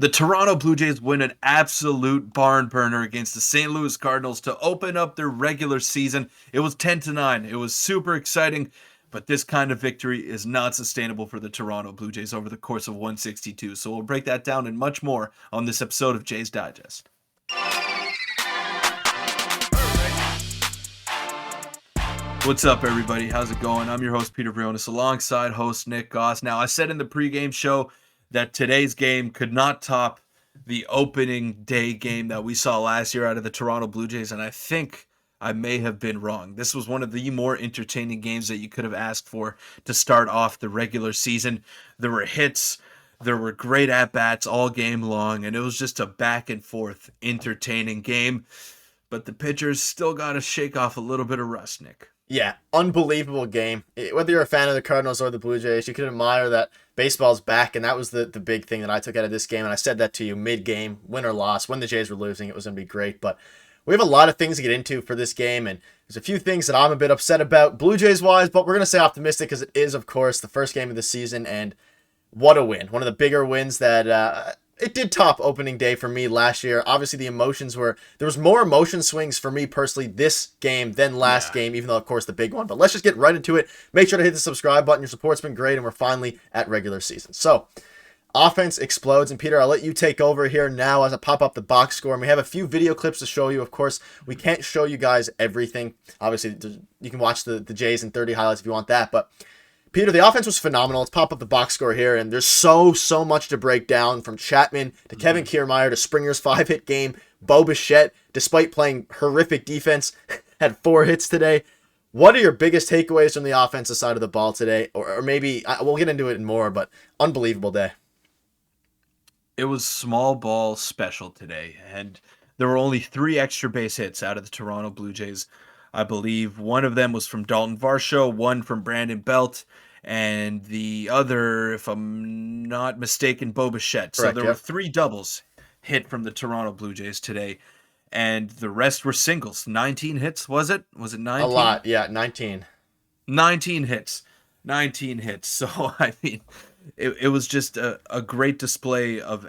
The Toronto Blue Jays win an absolute barn burner against the St. Louis Cardinals to open up their regular season. It was 10-9. It was super exciting, but this kind of victory is not sustainable for the Toronto Blue Jays over the course of 162. So we'll break that down and much more on this episode of Jays Digest. What's up, everybody? How's it going? I'm your host, Peter Vryonis, alongside host Nick Gosse. Now, I said in the pregame show that today's game could not top the opening day game that we saw last year out of the Toronto Blue Jays, and I think I may have been wrong. This was one of the more entertaining games that you could have asked for to start off the regular season. There were hits, there were great at-bats all game long, and it was just a back-and-forth entertaining game. But the pitchers still got to shake off a little bit of rust, Nick. Yeah, unbelievable game. Whether you're a fan of the Cardinals or the Blue Jays, you can admire that baseball's back, and that was the big thing that I took out of this game, and I said that to you mid-game, win or loss. When the Jays were losing, it was going to be great, but we have a lot of things to get into for this game, and there's a few things that I'm a bit upset about Blue Jays-wise, but we're going to stay optimistic because it is, of course, the first game of the season, and what a win. One of the bigger wins that it did top opening day for me last year. Obviously, there was more emotion swings for me personally this game than last game, even though, of course, the big one. But let's just get right into it. Make sure to hit the subscribe button. Your support's been great, and we're finally at regular season. So, offense explodes. And Peter, I'll let you take over here now as I pop up the box score. And we have a few video clips to show you. Of course, we can't show you guys everything. Obviously, you can watch the Jays in 30 highlights if you want that. But Peter, the offense was phenomenal. Let's pop up the box score here, and there's so much to break down, from Chapman to Kevin Kiermaier to Springer's 5-hit game. Bo Bichette, despite playing horrific defense, had 4 hits today. What are your biggest takeaways from the offensive side of the ball today? Or maybe, we'll get into it more, but unbelievable day. It was small ball special today, and there were only 3 extra base hits out of the Toronto Blue Jays. I believe one of them was from Dalton Varsho, one from Brandon Belt, and the other, if I'm not mistaken, Bo Bichette. So there were 3 doubles hit from the Toronto Blue Jays today, and the rest were singles. 19 hits, was it? Was it 19? A lot, yeah, 19. 19 hits. 19 hits. So, I mean, it was just a great display of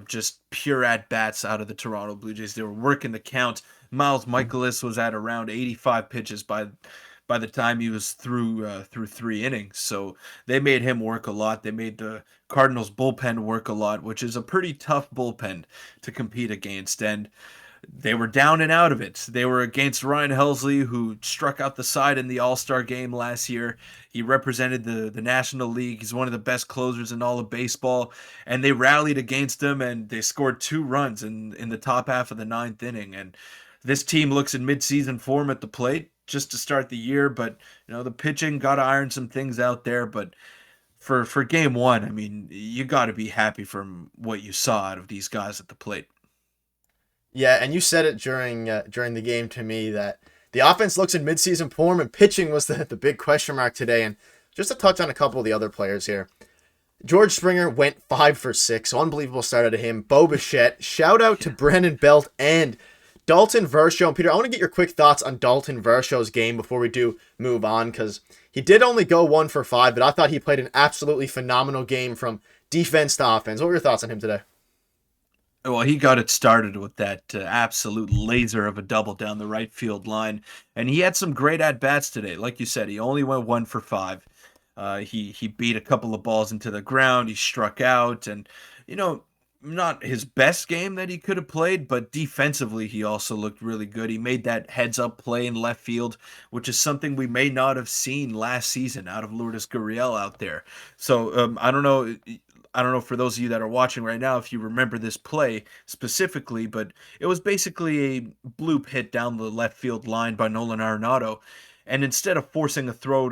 just pure at-bats out of the Toronto Blue Jays. They were working the count. Miles Michaelis was at around 85 pitches by the time he was through 3 innings. So they made him work a lot. They made the Cardinals bullpen work a lot, which is a pretty tough bullpen to compete against. And they were down and out of it. They were against Ryan Helsley, who struck out the side in the All-Star game last year. He represented the National League. He's one of the best closers in all of baseball. And they rallied against him, and they scored 2 runs in the top half of the 9th inning. And this team looks in midseason form at the plate just to start the year, but the pitching got to iron some things out there. But for game 1, I mean, you got to be happy from what you saw out of these guys at the plate. Yeah, and you said it during the game to me that the offense looks in midseason form, and pitching was the big question mark today. And just to touch on a couple of the other players here, George Springer went 5 for 6, so unbelievable start out of him. Bo Bichette, shout out to Brandon Belt and Dalton Varsho. And Peter, I want to get your quick thoughts on Dalton Varsho's game before we do move on, because he did only go 1 for 5, but I thought he played an absolutely phenomenal game from defense to offense. What were your thoughts on him today? Well, he got it started with that absolute laser of a double down the right field line, and he had some great at-bats today. Like you said, he only went 1 for 5. He beat a couple of balls into the ground. He struck out, and not his best game that he could have played, but defensively he also looked really good. He made that heads-up play in left field, which is something we may not have seen last season out of Lourdes Gurriel out there. So I don't know for those of you that are watching right now if you remember this play specifically, but it was basically a bloop hit down the left field line by Nolan Arenado. And instead of forcing a throw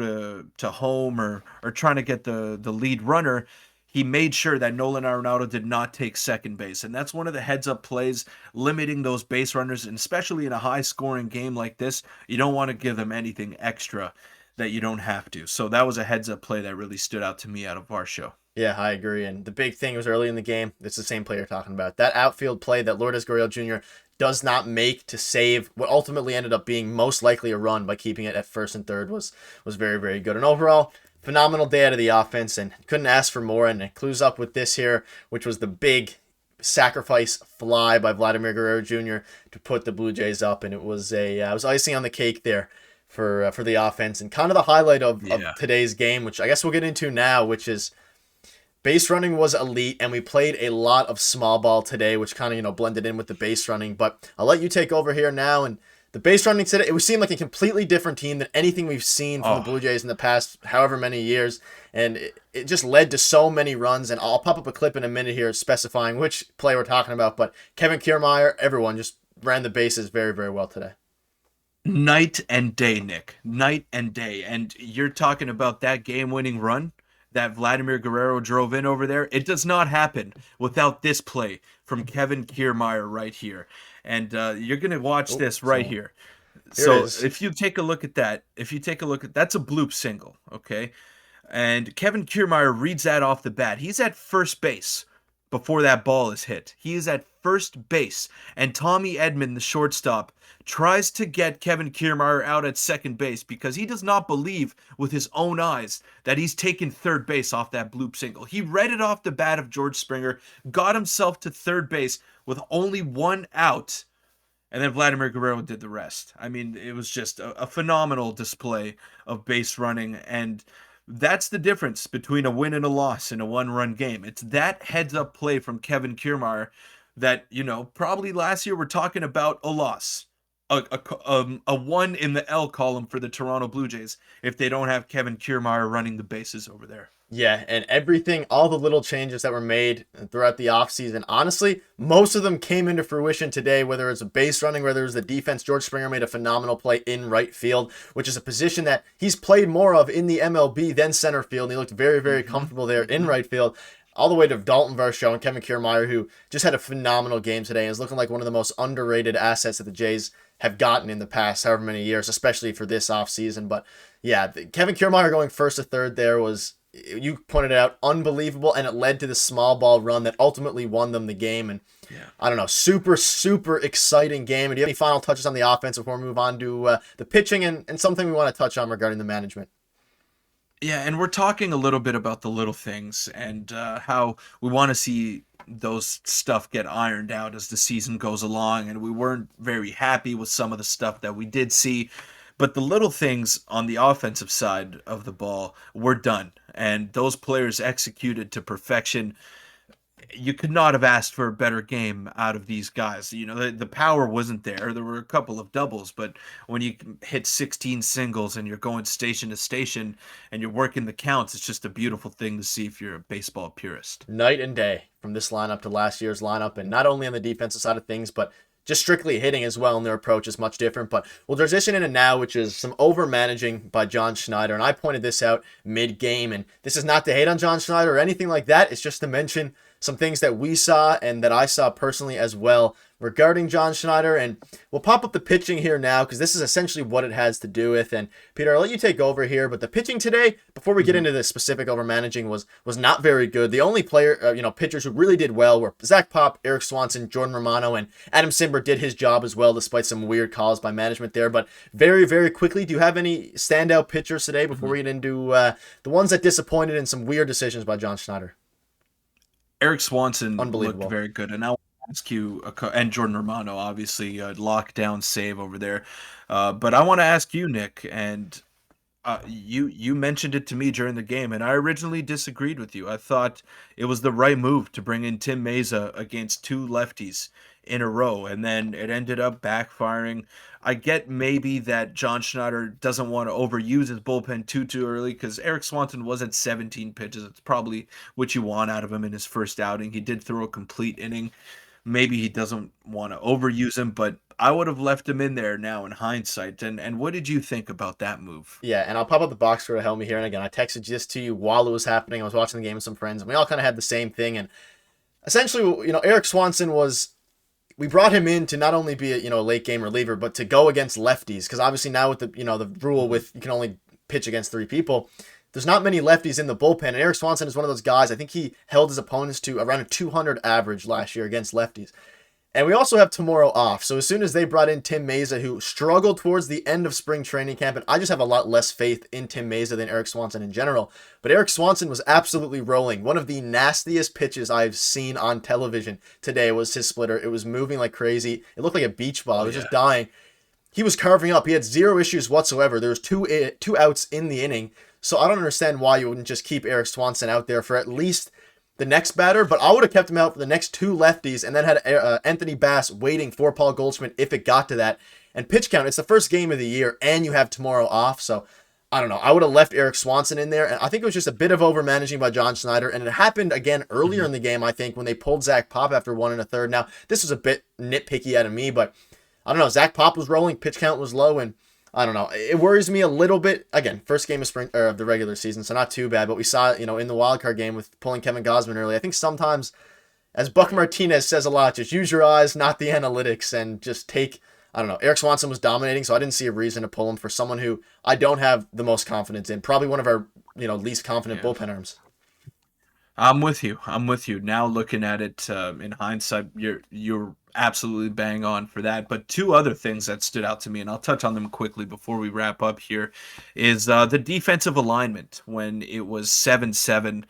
to home or trying to get the lead runner, he made sure that Nolan Arenado did not take second base. And that's one of the heads-up plays, limiting those base runners, and especially in a high-scoring game like this, you don't want to give them anything extra that you don't have to. So that was a heads-up play that really stood out to me out of our show. Yeah, I agree. And the big thing was early in the game, it's the same play you're talking about. That outfield play that Lourdes Gurriel Jr. does not make to save what ultimately ended up being most likely a run by keeping it at first and third was very, very good. And overall, phenomenal day out of the offense, and couldn't ask for more. And it clues up with this here, which was the big sacrifice fly by Vladimir Guerrero Jr. to put the Blue Jays up, and it was icing on the cake there for the offense, and kind of the highlight of Yeah. today's game, which I guess we'll get into now, which is base running was elite, and we played a lot of small ball today, which kind of, blended in with the base running. But I'll let you take over here now. And the base running today, it seemed like a completely different team than anything we've seen from the Oh, Blue Jays in the past however many years. And it just led to so many runs. And I'll pop up a clip in a minute here specifying which play we're talking about. But Kevin Kiermaier, everyone just ran the bases very, very well today. night and day, Nick. Night and day. And you're talking about that game-winning run that Vladimir Guerrero drove in over there. It does not happen without this play from Kevin Kiermaier right here. And you're going to watch this right So here. here it So is. if you take a look at that, that's a bloop single, okay? And Kevin Kiermaier reads that off the bat. He's at first base before that ball is hit. He is at first base, and Tommy Edman, the shortstop, tries to get Kevin Kiermaier out at second base because he does not believe with his own eyes that he's taken third base off that bloop single. He read it off the bat of George Springer, got himself to third base with only one out, and then Vladimir Guerrero did the rest. I mean, it was just a phenomenal display of base running, and that's the difference between a win and a loss in a one-run game. It's that heads-up play from Kevin Kiermaier that, probably last year we're talking about a loss. A one in the L column for the Toronto Blue Jays if they don't have Kevin Kiermaier running the bases over there. Yeah, and everything, all the little changes that were made throughout the offseason, honestly, most of them came into fruition today, whether it's a base running, whether it's the defense. George Springer made a phenomenal play in right field, which is a position that he's played more of in the MLB than center field, and he looked very, very comfortable there in right field. All the way to Dalton Varsho and Kevin Kiermaier, who just had a phenomenal game today and is looking like one of the most underrated assets that the Jays have gotten in the past however many years, especially for this offseason. But yeah, Kevin Kiermaier going first to third there was, you pointed it out, unbelievable, and it led to the small ball run that ultimately won them the game. And Yeah. I don't know, super, super exciting game. And do you have any final touches on the offense before we move on to the pitching and something we want to touch on regarding the management? Yeah, and we're talking a little bit about the little things and how we want to see those stuff get ironed out as the season goes along. And we weren't very happy with some of the stuff that we did see. But the little things on the offensive side of the ball were done. And those players executed to perfection. You could not have asked for a better game out of these guys. The power wasn't there. There were a couple of doubles, but when you hit 16 singles and you're going station to station and you're working the counts, it's just a beautiful thing to see if you're a baseball purist. Night and day from this lineup to last year's lineup, and not only on the defensive side of things, but just strictly hitting as well, and their approach is much different. But we'll transition into now, which is some overmanaging by John Schneider. And I pointed this out mid-game, and this is not to hate on John Schneider or anything like that. It's just to mention some things that we saw and that I saw personally as well regarding John Schneider. And we'll pop up the pitching here now because this is essentially what it has to do with. And Peter, I'll let you take over here. But the pitching today, before we get into the specific overmanaging, was not very good. The only pitchers who really did well were Zach Pop, Eric Swanson, Jordan Romano, and Adam Simber did his job as well, despite some weird calls by management there. But very, very quickly, do you have any standout pitchers today before we get into the ones that disappointed and some weird decisions by John Schneider? Eric Swanson looked Unbelievable. very good. And I want to ask you, and Jordan Romano, obviously, lockdown save over there. But I want to ask you, Nick, and you mentioned it to me during the game, and I originally disagreed with you. I thought it was the right move to bring in Tim Meza against two lefties in a row, and then it ended up backfiring. I get maybe that John Schneider doesn't want to overuse his bullpen too early because Eric Swanson was at 17 pitches. It's probably what you want out of him in his first outing. He did throw a complete inning. Maybe he doesn't want to overuse him, but I would have left him in there now in hindsight. And what did you think about that move? Yeah, and I'll pop up the box score to help me here. And again, I texted this to you while it was happening. I was watching the game with some friends, and we all kind of had the same thing. And essentially, Eric Swanson we brought him in to not only be a late game reliever, but to go against lefties. Because obviously now with the rule with you can only pitch against three people, there's not many lefties in the bullpen. And Eric Swanson is one of those guys. I think he held his opponents to around a 200 average last year against lefties. And we also have tomorrow off. So as soon as they brought in Tim Meza, who struggled towards the end of spring training camp, and I just have a lot less faith in Tim Meza than Eric Swanson in general. But Eric Swanson was absolutely rolling. One of the nastiest pitches I've seen on television today was his splitter. It was moving like crazy. It looked like a beach ball. It was just dying. He was carving up. He had zero issues whatsoever. There was two outs in the inning. So I don't understand why you wouldn't just keep Eric Swanson out there for at least the next batter, but I would have kept him out for the next two lefties and then had Anthony Bass waiting for Paul Goldschmidt if it got to that. And pitch count, it's the first game of the year and you have tomorrow off. So I don't know. I would have left Eric Swanson in there. And I think it was just a bit of overmanaging by John Schneider. And it happened again earlier in the game, I think, when they pulled Zach Pop after 1 1/3. Now, this was a bit nitpicky out of me, but I don't know. Zach Pop was rolling, pitch count was low, and I don't know. It worries me a little bit. Again, first game of spring or of the regular season, so not too bad. But we saw, in the wild card game with pulling Kevin Gausman early. I think sometimes, as Buck Martinez says a lot, just use your eyes, not the analytics, and just take. I don't know. Eric Swanson was dominating, so I didn't see a reason to pull him for someone who I don't have the most confidence in. Probably one of our least confident bullpen arms. I'm with you. Now looking at it in hindsight, you're absolutely bang on for that. But two other things that stood out to me, and I'll touch on them quickly before we wrap up here, is the defensive alignment when it was 7-7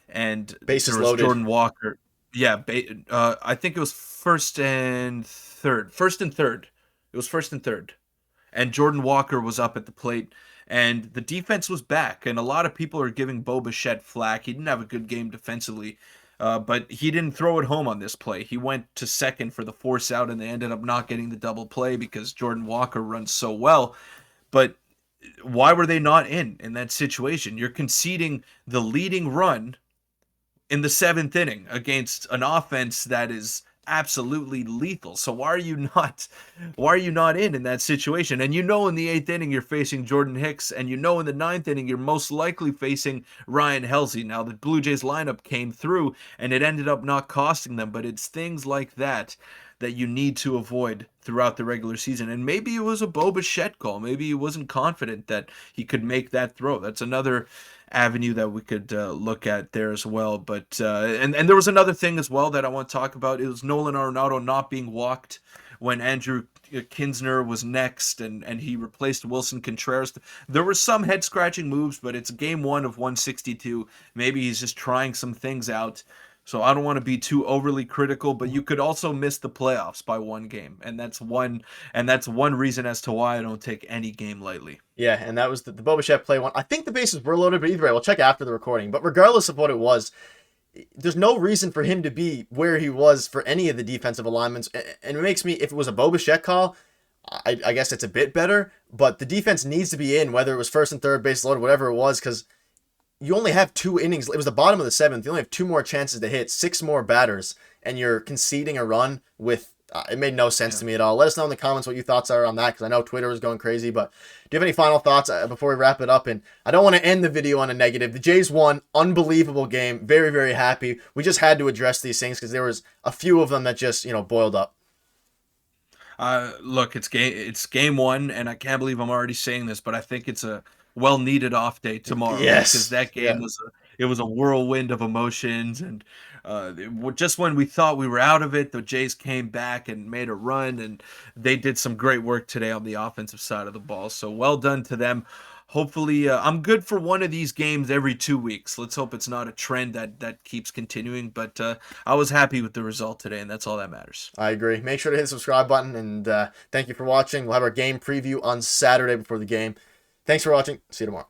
and Bases there was loaded. Jordan Walker. Yeah, I think it was first and third. It was first and third, and Jordan Walker was up at the plate. And the defense was back, and a lot of people are giving Bo Bichette flack. He didn't have a good game defensively, but he didn't throw it home on this play. He went to second for the force out, and they ended up not getting the double play because Jordan Walker runs so well. But why were they not in that situation? You're conceding the leading run in the seventh inning against an offense that is absolutely lethal. So why are you not in that situation? And in the eighth inning you're facing Jordan Hicks, and in the ninth inning you're most likely facing Ryan Helsley. Now the Blue Jays lineup came through and it ended up not costing them, but it's things like that you need to avoid throughout the regular season. And maybe it was a Bo Bichette call. Maybe he wasn't confident that he could make that throw. That's another avenue that we could look at there as well. But and there was another thing as well that I want to talk about. It was Nolan Arenado not being walked when Andrew Kinsner was next and he replaced Wilson Contreras. There were some head scratching moves, but it's game 1 of 162. Maybe he's just trying some things out. So I don't want to be too overly critical, but you could also miss the playoffs by one game, and that's one reason as to why I don't take any game lightly. Yeah, and that was the Bo Bichette play one. I think the bases were loaded, but either way, we'll check after the recording. But regardless of what it was, there's no reason for him to be where he was for any of the defensive alignments. And it makes me, if it was a Bo Bichette call, I guess it's a bit better, but the defense needs to be in, whether it was first and third base loaded, whatever it was, because you only have 2 innings. It was the bottom of the 7th. You only have 2 more chances to hit, 6 more batters, and you're conceding a run with. It made no sense to me at all. Let us know in the comments what your thoughts are on that, because I know Twitter is going crazy. But do you have any final thoughts before we wrap it up? And I don't want to end the video on a negative. The Jays won. Unbelievable game. Very, very happy. We just had to address these things because there was a few of them that just boiled up. Look, it's game 1, and I can't believe I'm already saying this, but I think it's a well-needed off day tomorrow. Yes, because that game was a whirlwind of emotions, and just when we thought we were out of it, the Jays came back and made a run, and they did some great work today on the offensive side of the ball. So well done to them. Hopefully, I'm good for one of these games every 2 weeks. Let's hope it's not a trend that keeps continuing. But I was happy with the result today, and that's all that matters. I agree. Make sure to hit the subscribe button, and thank you for watching. We'll have our game preview on Saturday before the game. Thanks for watching. See you tomorrow.